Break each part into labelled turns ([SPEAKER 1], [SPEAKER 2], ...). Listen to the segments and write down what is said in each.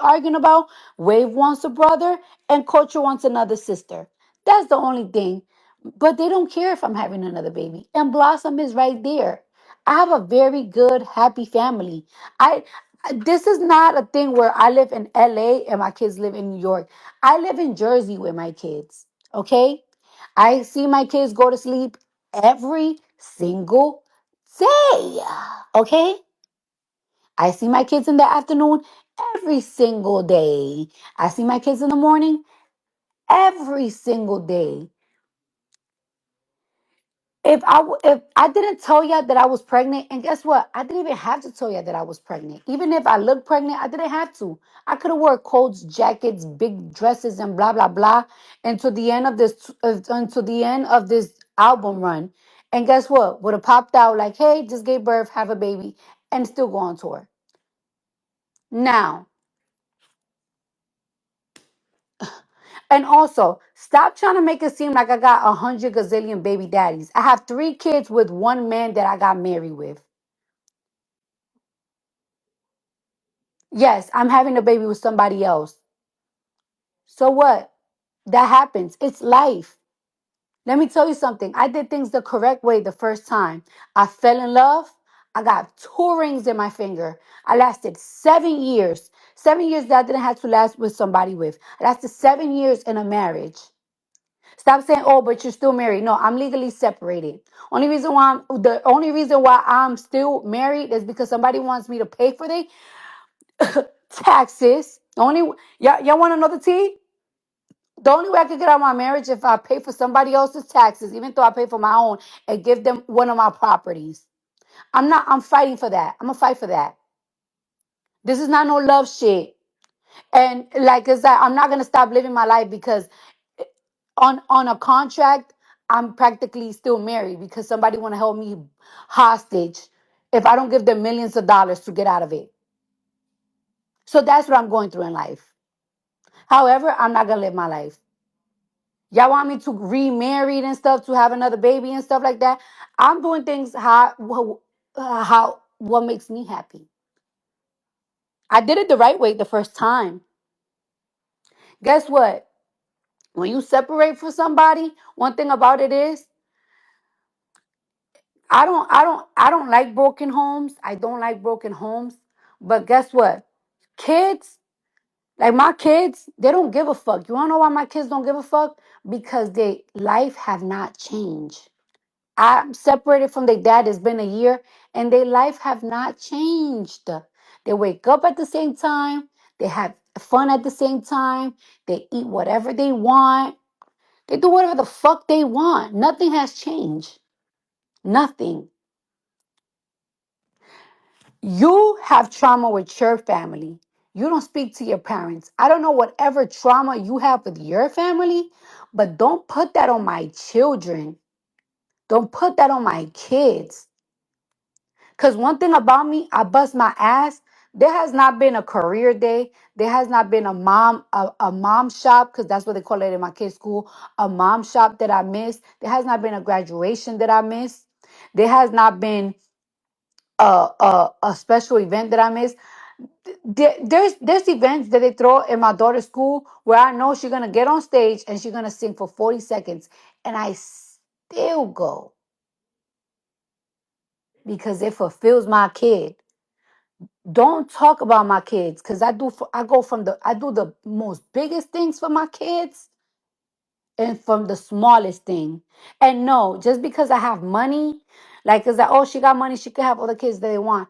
[SPEAKER 1] arguing about. Wave wants a brother and Culture wants another sister. That's the only thing. But they don't care if I'm having another baby. And Blossom is right there. I have a very good, happy family. I this is not a thing where I live in LA and my kids live in New York. I live in Jersey with my kids. Okay? I see my kids go to sleep every single day. Okay? I see my kids in the afternoon every single day. I see my kids in the morning every single day. If I didn't tell you that I was pregnant, and guess what? I didn't even have to tell you that I was pregnant. Even if I looked pregnant, I didn't have to. I could have wore coats, jackets, big dresses, and blah blah blah until the end of this album run. And guess what? Would have popped out like, "Hey, just gave birth, have a baby," and still go on tour. Now, and also, stop trying to make it seem like I got 100 gazillion baby daddies. I have 3 kids with one man that I got married with. Yes, I'm having a baby with somebody else. So what? That happens. It's life. Let me tell you something. I did things the correct way the first time. I fell in love. I got 2 rings in my finger. I lasted 7 years. 7 years that I didn't have to last with somebody with. I lasted 7 years in a marriage. Stop saying, "Oh, but you're still married." No, I'm legally separated. The only reason why I'm still married is because somebody wants me to pay for their taxes. Y'all want to know the tea? The only way I could get out of my marriage if I pay for somebody else's taxes, even though I pay for my own, and give them one of my properties. I'm fighting for that. I'm gonna fight for that. This is not no love shit. And like I said, I'm not gonna stop living my life because on a contract, I'm practically still married because somebody wanna hold me hostage if I don't give them millions of dollars to get out of it. So that's what I'm going through in life. However, I'm not gonna live my life. Y'all want me to remarry and stuff to have another baby and stuff like that? I'm doing things how what makes me happy. I did it the right way the first time. Guess what? When you separate from somebody, one thing about it is I don't like broken homes. I don't like broken homes. But guess what? Kids, like my kids, they don't give a fuck. You wanna know why my kids don't give a fuck? Because their life have not changed. I'm separated from their dad. It's been a year, and their life have not changed. They wake up at the same time. They have fun at the same time. They eat whatever they want. They do whatever the fuck they want. Nothing has changed. Nothing. You have trauma with your family. You don't speak to your parents. I don't know whatever trauma you have with your family, but don't put that on my children. Don't put that on my kids. Because one thing about me, I bust my ass. There has not been a career day. There has not been a mom shop, because that's what they call it in my kids' school, a mom shop that I missed. There has not been a graduation that I missed. There has not been a special event that I missed. There's events that they throw in my daughter's school where I know she's gonna get on stage and she's gonna sing for 40 seconds, and I still go because it fulfills my kid. Don't talk about my kids because I do the most biggest things for my kids and from the smallest thing. And no, just because I have money, like is that, oh, she got money, she can have all the kids that they want.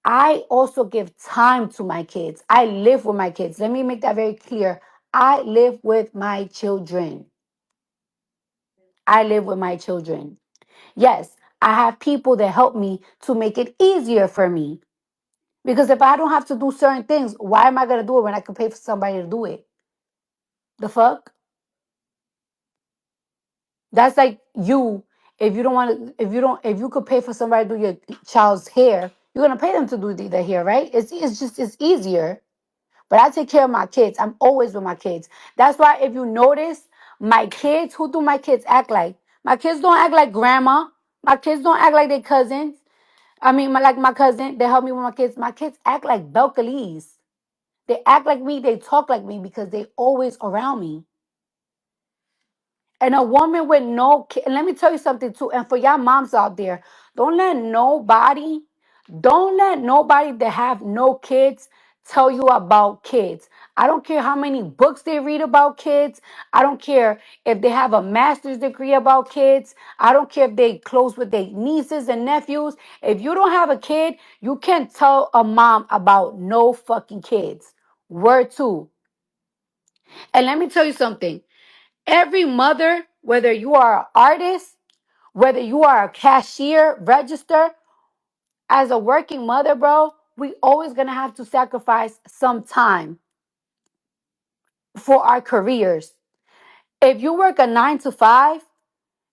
[SPEAKER 1] I also give time to my kids. I live with my kids. Let me make that very clear. I live with my children. I live with my children. Yes, I have people that help me to make it easier for me. Because if I don't have to do certain things, why am I gonna do it when I can pay for somebody to do it? The fuck? That's like you. If you don't want to, if you could pay for somebody to do your child's hair, you're gonna pay them to do their hair, right? It's easier. But I take care of my kids. I'm always with my kids. That's why if you notice, my kids, who do my kids act like? My kids don't act like grandma. My kids don't act like their cousins. I mean, like my cousin, they help me with my kids. My kids act like Belcalis. They act like me, they talk like me because they always around me. And a woman with no kid, and let me tell you something too, and for y'all moms out there, don't let nobody, don't let nobody that have no kids tell you about kids. I don't care how many books they read about kids. I don't care if they have a master's degree about kids. I don't care if they close with their nieces and nephews. If you don't have a kid, you can't tell a mom about no fucking kids. Word two. And let me tell you something. Every mother, whether you are an artist, whether you are a cashier, register, as a working mother, bro, we always gonna have to sacrifice some time for our careers. If you work a 9 to 5,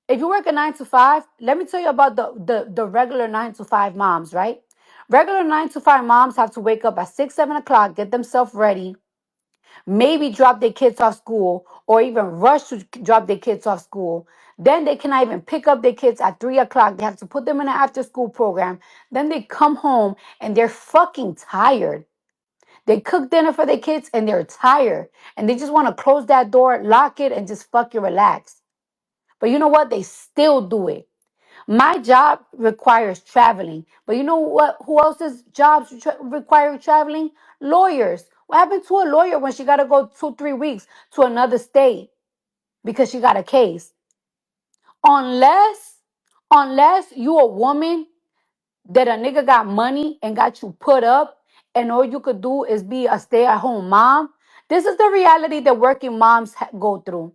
[SPEAKER 1] if you work a 9 to 5, let me tell you about the regular 9 to 5 moms, right? Regular 9 to 5 moms have to wake up at 6, 7 o'clock, get themselves ready, maybe drop their kids off school or even rush to drop their kids off school. Then they cannot even pick up their kids at 3 o'clock. They have to put them in an after school program. Then they come home and they're fucking tired. They cook dinner for their kids and they're tired. And they just want to close that door, lock it, and just fucking relax. But you know what? They still do it. My job requires traveling. But you know what? Who else's jobs require traveling? Lawyers. What happened to a lawyer when she got to go 2, 3 weeks to another state because she got a case? Unless, unless you a woman that a nigga got money and got you put up and all you could do is be a stay-at-home mom. This is the reality that working moms go through.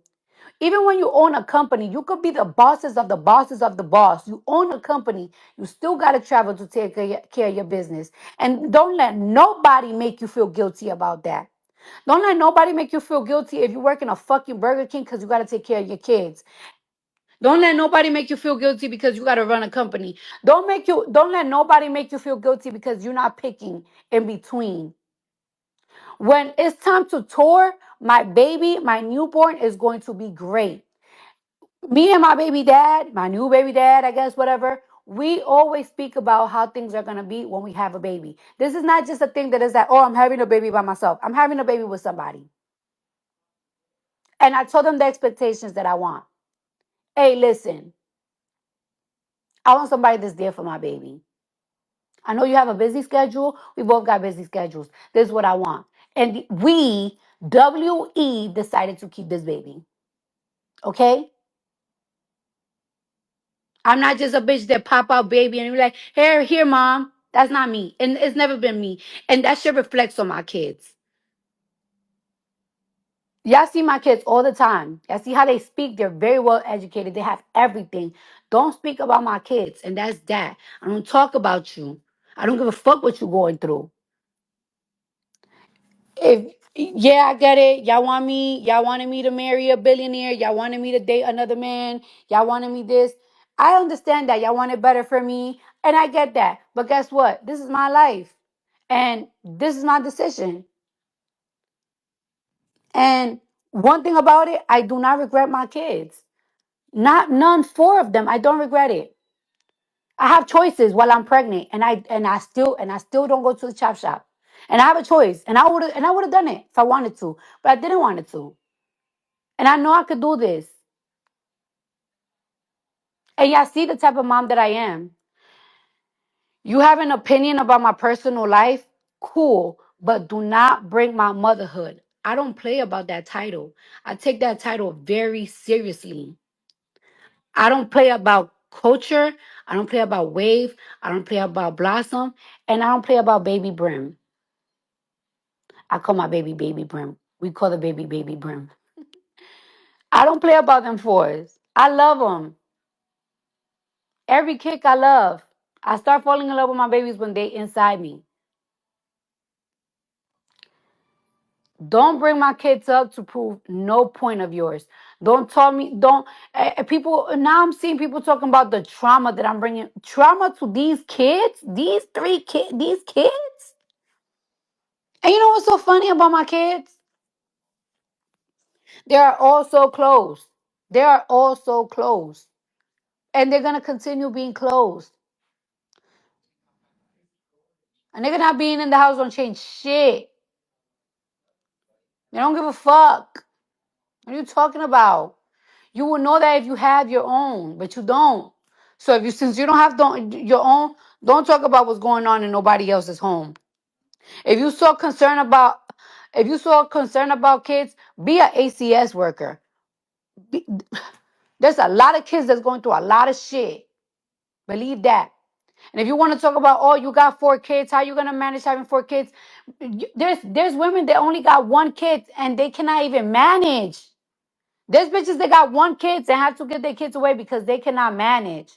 [SPEAKER 1] Even when you own a company, you could be the bosses of the bosses of the boss. You own a company, you still got to travel to take care of your business. And don't let nobody make you feel guilty about that. Don't let nobody make you feel guilty if you work in a fucking Burger King because you got to take care of your kids. Don't let nobody make you feel guilty because you got to run a company. Don't let nobody make you feel guilty because you're not picking in between. When it's time to tour, my baby, my newborn is going to be great. Me and my baby dad, my new baby dad, I guess, whatever, we always speak about how things are going to be when we have a baby. This is not just a thing that is that, oh, I'm having a baby by myself. I'm having a baby with somebody. And I told them the expectations that I want. Hey, listen, I want somebody that's there for my baby. I know you have a busy schedule. We both got busy schedules. This is what I want. And we, WE, decided to keep this baby. Okay? I'm not just a bitch that pop out baby and be like, here, mom. That's not me. And it's never been me. And that shit reflects on my kids. Y'all see my kids all the time. Y'all see how they speak. They're very well educated. They have everything. Don't speak about my kids. And that's that. I don't talk about you. I don't give a fuck what you're going through. If yeah, I get it. Y'all wanted me to marry a billionaire. Y'all wanted me to date another man. Y'all wanted me this. I understand that. Y'all want it better for me. And I get that. But guess what? This is my life. And this is my decision. And one thing about it, I do not regret my kids. Not none, four of them. I don't regret it. I have choices while I'm pregnant, and I still don't go to the chop shop. And I have a choice, and I would have done it if I wanted to, but I didn't want it to. And I know I could do this. And y'all see the type of mom that I am. You have an opinion about my personal life? Cool. But do not bring my motherhood. I don't play about that title. I take that title very seriously. I don't play about culture. I don't play about wave. I don't play about blossom. And I don't play about baby brim. I call my baby baby brim. We call the baby baby brim. I don't play about them fours. I love them. Every kick I love. I start falling in love with my babies when they inside me. Don't bring my kids up to prove no point of yours. Don't tell me, don't, people, now I'm seeing people talking about the trauma that I'm bringing. Trauma to these kids, these 3 kids, these kids. And you know what's so funny about my kids? They are all so close. They are all so close. And they're going to continue being close. A nigga not being in the house don't change shit. They don't give a fuck. What are you talking about? You will know that if you have your own, but you don't. So if you since you don't have your own, don't talk about what's going on in nobody else's home. If you so concerned about if you so concerned about kids, be an ACS worker. Be, there's a lot of kids that's going through a lot of shit. Believe that. And if you want to talk about, oh, you got 4 kids, how you gonna manage having 4 kids? There's women that only got 1 kid and they cannot even manage. There's bitches that got 1 kid and have to get their kids away because they cannot manage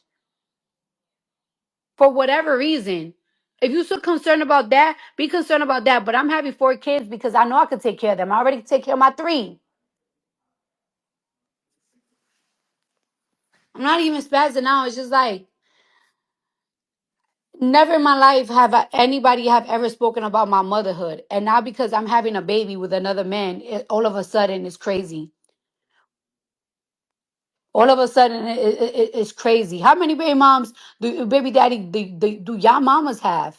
[SPEAKER 1] for whatever reason. If you're so concerned about that, be concerned about that. But I'm having 4 kids because I know I can take care of them. I already take care of my 3. I'm not even spazzing out. It's just like never in my life have anybody have ever spoken about my motherhood. And now because I'm having a baby with another man, all of a sudden it's crazy. All of a sudden it's crazy. How many baby moms do baby daddy do y'all mamas have?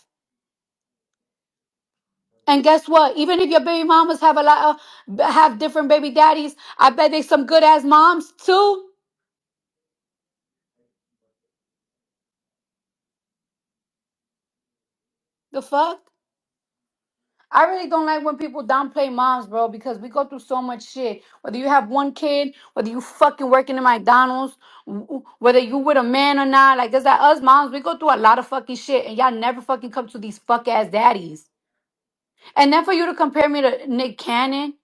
[SPEAKER 1] And guess what? Even if your baby mamas have a lot of have different baby daddies, I bet they some good ass moms too. The fuck? I really don't like when people downplay moms, bro, because we go through so much shit. Whether you have 1 kid, whether you fucking working in McDonald's, whether you with a man or not, like there's that us moms, we go through a lot of fucking shit, and y'all never fucking come to these fuck ass daddies. And then for you to compare me to Nick Cannon,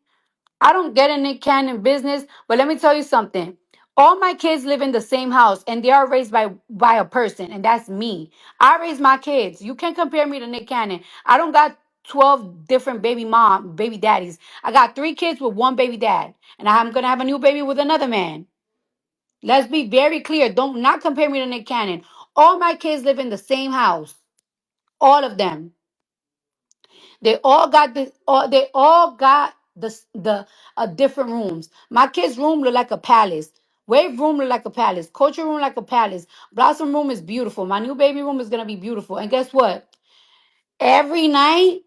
[SPEAKER 1] I don't get in Nick Cannon business, but let me tell you something. All my kids live in the same house and they are raised by a person, and that's me. I raise my kids. You can't compare me to Nick Cannon. I don't got 12 different baby daddies. I got 3 kids with 1 baby dad, and I'm gonna have a new baby with another man. Let's be very clear. Don't not compare me to Nick Cannon. All my kids live in the same house. All of them. They all got the different rooms. My kids' room look like a palace. Wave room look like a palace. Culture room like a palace. Blossom room is beautiful. My new baby room is gonna be beautiful. And guess what? Every night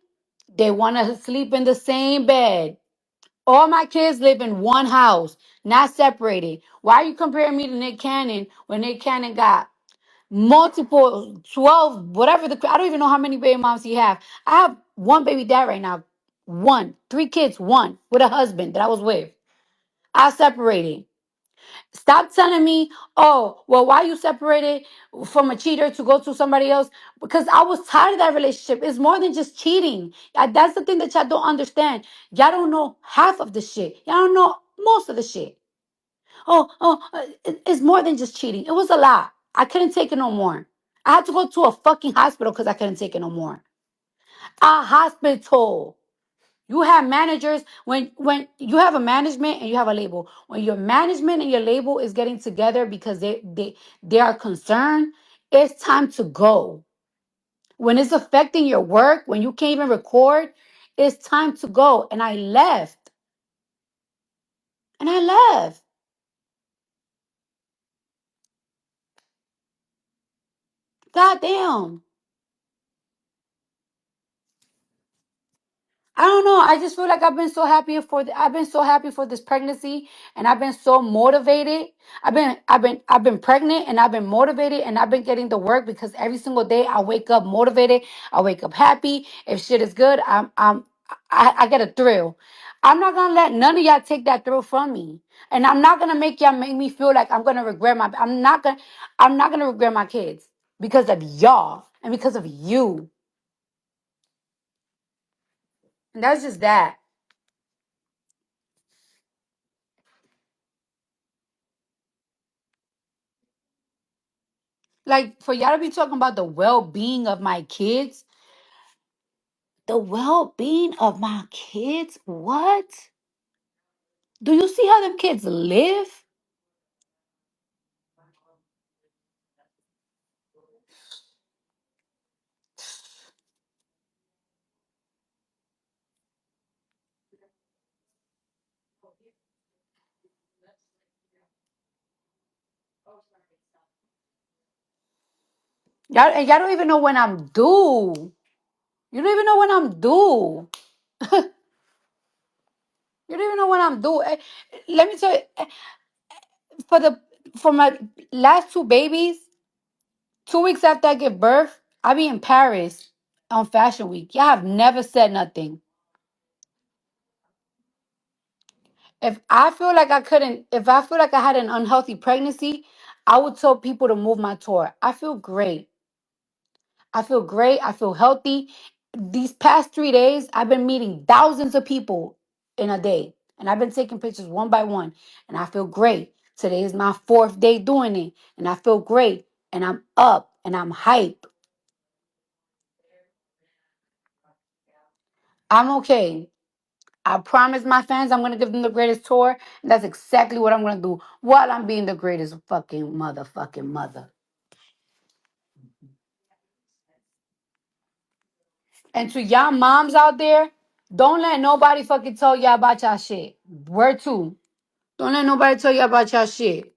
[SPEAKER 1] they wanna sleep in the same bed. All my kids live in one house, not separated. Why are you comparing me to Nick Cannon when Nick Cannon got multiple 12 whatever I don't even know how many baby moms he have. I have 1 baby dad right now. 1 3 kids, 1 with a husband that I was with. I separated. Stop telling me, oh well, why you separated from a cheater to go to somebody else? Because I was tired of that relationship. It's more than just cheating. That's the thing that y'all don't understand. Y'all don't know half of the shit. Y'all don't know most of the shit. It's more than just cheating. It was a lot. I couldn't take it no more. I had to go to a fucking hospital because I couldn't take it no more. A hospital. You have managers when you have a management and you have a label. When your management and your label is getting together because they are concerned, it's time to go. When it's affecting your work, when you can't even record, it's time to go. And I left. And I left. God damn. I don't know. I just feel like I've been so happy for this pregnancy, and I've been so motivated. I've been pregnant, and I've been motivated, and I've been getting the work because every single day I wake up motivated. I wake up happy. If shit is good, I get a thrill. I'm not gonna let none of y'all take that thrill from me, and I'm not gonna make y'all make me feel like I'm gonna regret my. I'm not gonna regret my kids because of y'all and because of you. And that's just that. Like for y'all to be talking about the well-being of my kids, the well-being of my kids. What? Do you see how them kids live? Y'all don't even know when I'm due. You don't even know when I'm due. know what I'm doing. Let me tell you, for the for my last two babies, 2 weeks after I give birth, I be in Paris on Fashion Week. Y'all have never said nothing. If I feel like I had an unhealthy pregnancy, I would tell people to move my tour. I feel great. I feel great. I feel healthy. These past 3 days, I've been meeting thousands of people in a day. And I've been taking pictures one by one. And I feel great. Today is my fourth day doing it. And I feel great. And I'm up and I'm hype. I'm okay. I promise my fans I'm going to give them the greatest tour. And that's exactly what I'm going to do while I'm being the greatest fucking motherfucking mother. And to y'all moms out there, don't let nobody fucking tell y'all about y'all shit. Word two. Don't let nobody tell you about y'all shit.